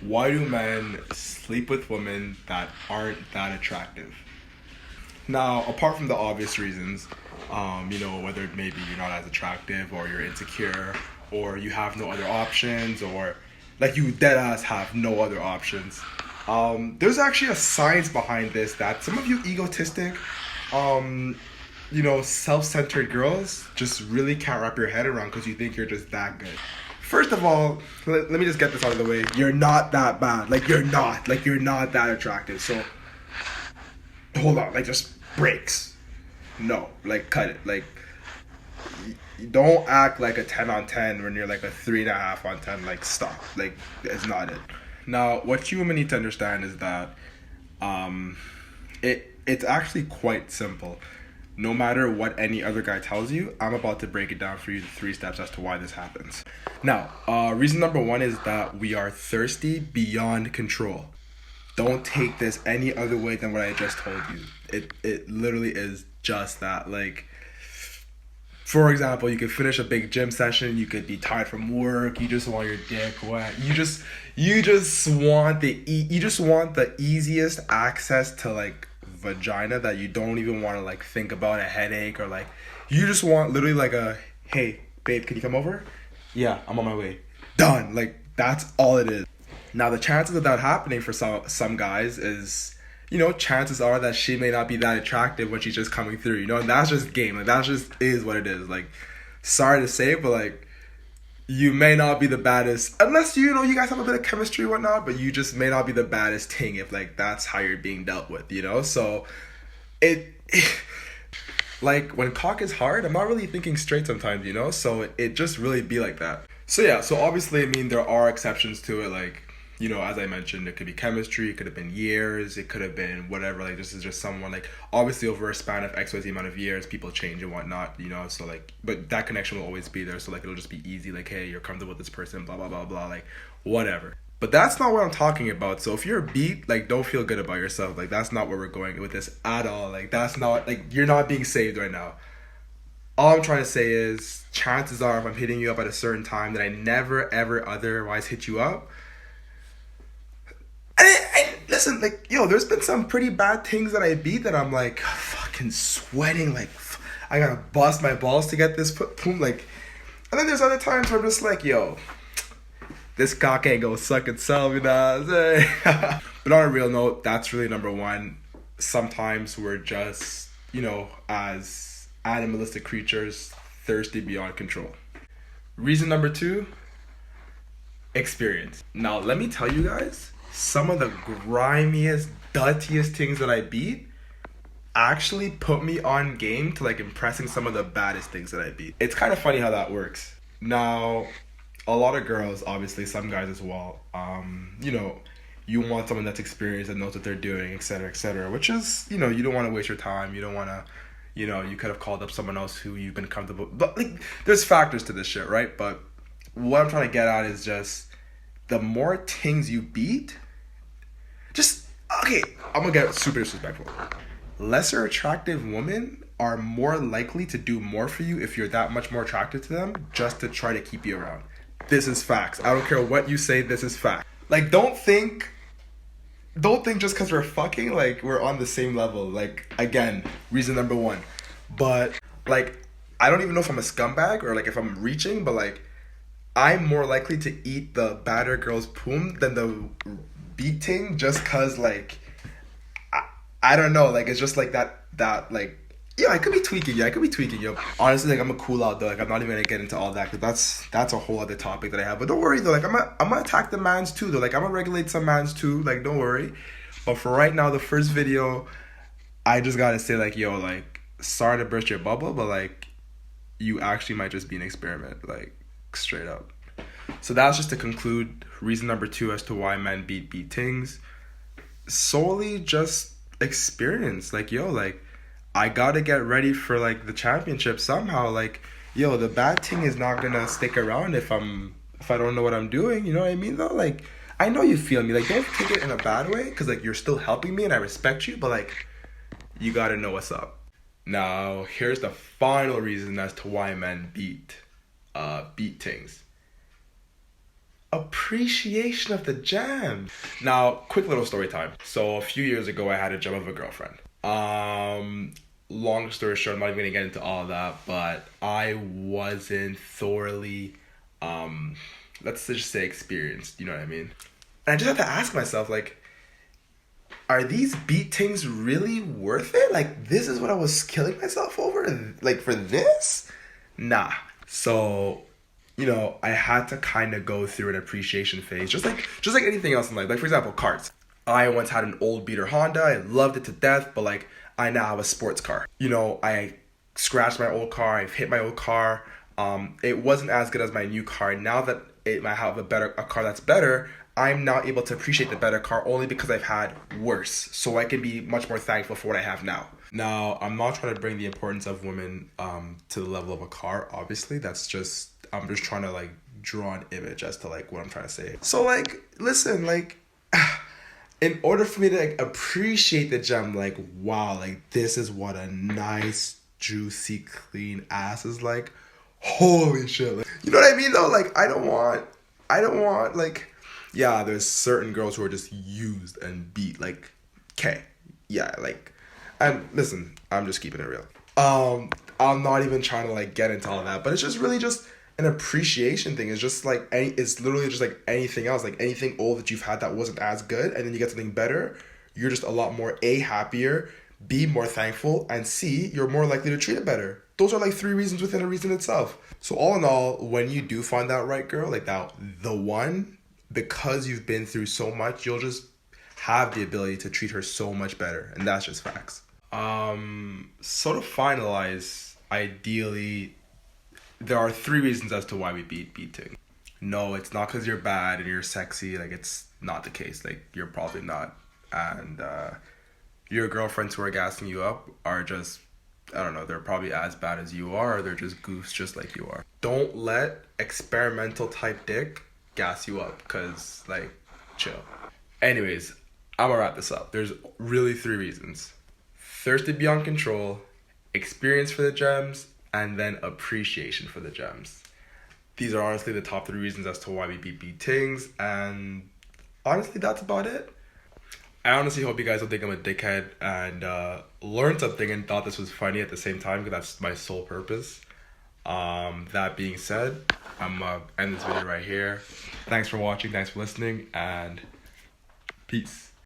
Why do men sleep with women that aren't that attractive? Now, apart from the obvious reasons, whether maybe you're not as attractive or you're insecure or you have no other options or like you dead ass have no other options. There's actually a science behind this that some of you egotistic, um, self-centered girls just really can't wrap your head around because you think you're just that good. First of all, let me just get this out of the way. You're not that bad. You're not that attractive. So, hold on. Just breaks. No. Cut it. You don't act like a 10 on 10 when you're like a 3.5 on 10. Stop. It's not it. Now, what you women need to understand is that it's actually quite simple. No matter what any other guy tells you, I'm about to break it down for you, the 3 steps as to why this happens. Now, reason number 1 is that we are thirsty beyond control. Don't take this any other way than what I just told you. It literally is just that. For example, you could finish a big gym session, you could be tired from work, you just want your dick wet. You just want the easiest access to vagina that you don't even want to think about a headache or you just want literally a, hey babe, can you come over? Yeah, I'm on my way. Done. That's all it is. Now the chances of that happening for some guys is, chances are that she may not be that attractive when she's just coming through, and that's just game. That just is what it is. Sorry to say, but you may not be the baddest unless you guys have a bit of chemistry and whatnot, but you just may not be the baddest thing if that's how you're being dealt with, so it when cock is hard, I'm not really thinking straight sometimes, so it just really be like that. So yeah, so obviously there are exceptions to it, as I mentioned, it could be chemistry, it could have been years, it could have been whatever, this is just someone, obviously over a span of XYZ amount of years, people change and whatnot, so but that connection will always be there, so it'll just be easy, hey, you're comfortable with this person, blah, blah, blah, blah, whatever. But that's not what I'm talking about, so if you're beat, don't feel good about yourself, that's not where we're going with this at all, that's not, you're not being saved right now. All I'm trying to say is, chances are, if I'm hitting you up at a certain time that I never, ever otherwise hit you up, and listen, there's been some pretty bad things that I beat that I'm fucking sweating, I gotta bust my balls to get this boom, and then there's other times where I'm just yo, this cock ain't gonna suck itself, you know what I'm saying? But on a real note, that's really number 1. Sometimes we're just, as animalistic creatures, thirsty beyond control. Reason number 2, experience. Now, let me tell you guys, some of the grimiest, dirtiest things that I beat actually put me on game to impressing some of the baddest things that I beat. It's kind of funny how that works. Now, a lot of girls, obviously some guys as well, you want someone that's experienced and knows what they're doing, etc., which is, you don't want to waste your time. You don't want to, you could have called up someone else who you've been comfortable, but there's factors to this shit, right? But what I'm trying to get at is just the more things you beat, okay, I'm gonna get super disrespectful. Lesser attractive women are more likely to do more for you if you're that much more attracted to them, just to try to keep you around. This is facts. I don't care what you say, this is fact. Don't think just because we're fucking, we're on the same level. Again, reason number 1. But, I don't even know if I'm a scumbag or, if I'm reaching, but, I'm more likely to eat the badder girl's poom than the beating just because, I don't know, it's just that, yeah, I could be tweaking, yo. Honestly, I'm a cool out, though, I'm not even gonna get into all that, because that's a whole other topic that I have, but don't worry, though, I'm gonna attack the mans, too, though, I'm gonna regulate some mans, too, don't worry, but for right now, the first video, I just gotta say, yo, sorry to burst your bubble, but, you actually might just be an experiment, straight up. So that's just to conclude reason number 2 as to why men beat things. Solely just experience. I gotta get ready for the championship somehow. Yo, the bad thing is not gonna stick around if I don't know what I'm doing. You know what I mean though? I know you feel me. Don't take it in a bad way, because you're still helping me and I respect you, but you gotta know what's up. Now, here's the final reason as to why men beat things. appreciation of the gem. Now, quick little story time. So a few years ago, I had a gem of a girlfriend. Long story short, I'm not even gonna get into all of that, but I wasn't thoroughly, let's just say experienced, you know what I mean? And I just have to ask myself, like, are these beat things really worth it? Like, this is what I was killing myself over? Like, for this? Nah. So, you know, I had to kind of go through an appreciation phase, just like anything else in life. Like, for example, cars. I once had an old beater Honda. I loved it to death, but like, I now have a sports car. You know, I scratched my old car. I've hit my old car. It wasn't as good as my new car. Now that I have a car that's better, I'm now able to appreciate the better car only because I've had worse. So I can be much more thankful for what I have now. Now, I'm not trying to bring the importance of women to the level of a car. Obviously, I'm just trying to like draw an image as to like what I'm trying to say. So like, listen, like, in order for me to like appreciate the gem, like, wow, like this is what a nice, juicy, clean ass is like. Holy shit. Like, you know what I mean though? Like, I don't want like, yeah, there's certain girls who are just used and beat. Like, okay, yeah, like, and listen, I'm just keeping it real. I'm not even trying to like get into all of that, but it's just really just an appreciation thing. It's just like it's literally just like anything else, like anything old that you've had that wasn't as good, and then you get something better. You're just a lot more happier, B, more thankful, and C, you're more likely to treat it better. Those are like 3 reasons within a reason itself. So all in all, when you do find that right girl, like that, the one, because you've been through so much, you'll just have the ability to treat her so much better, and that's just facts. So to finalize, ideally, there are 3 reasons as to why we beating. No, it's not because you're bad and you're sexy. Like, it's not the case. Like, you're probably not. And your girlfriends who are gassing you up are just, I don't know, they're probably as bad as you are, or they're just goofs just like you are. Don't let experimental type dick gas you up, because, like, chill. Anyways, I'm gonna wrap this up. There's really 3 reasons. Thirsty beyond control, experience for the gems, and then appreciation for the gems. These are honestly the top 3 reasons as to why we beat things, and honestly, that's about it. I honestly hope you guys don't think I'm a dickhead and learned something and thought this was funny at the same time, because that's my sole purpose. That being said, I'm gonna end this video right here. Thanks for watching, thanks for listening, and peace.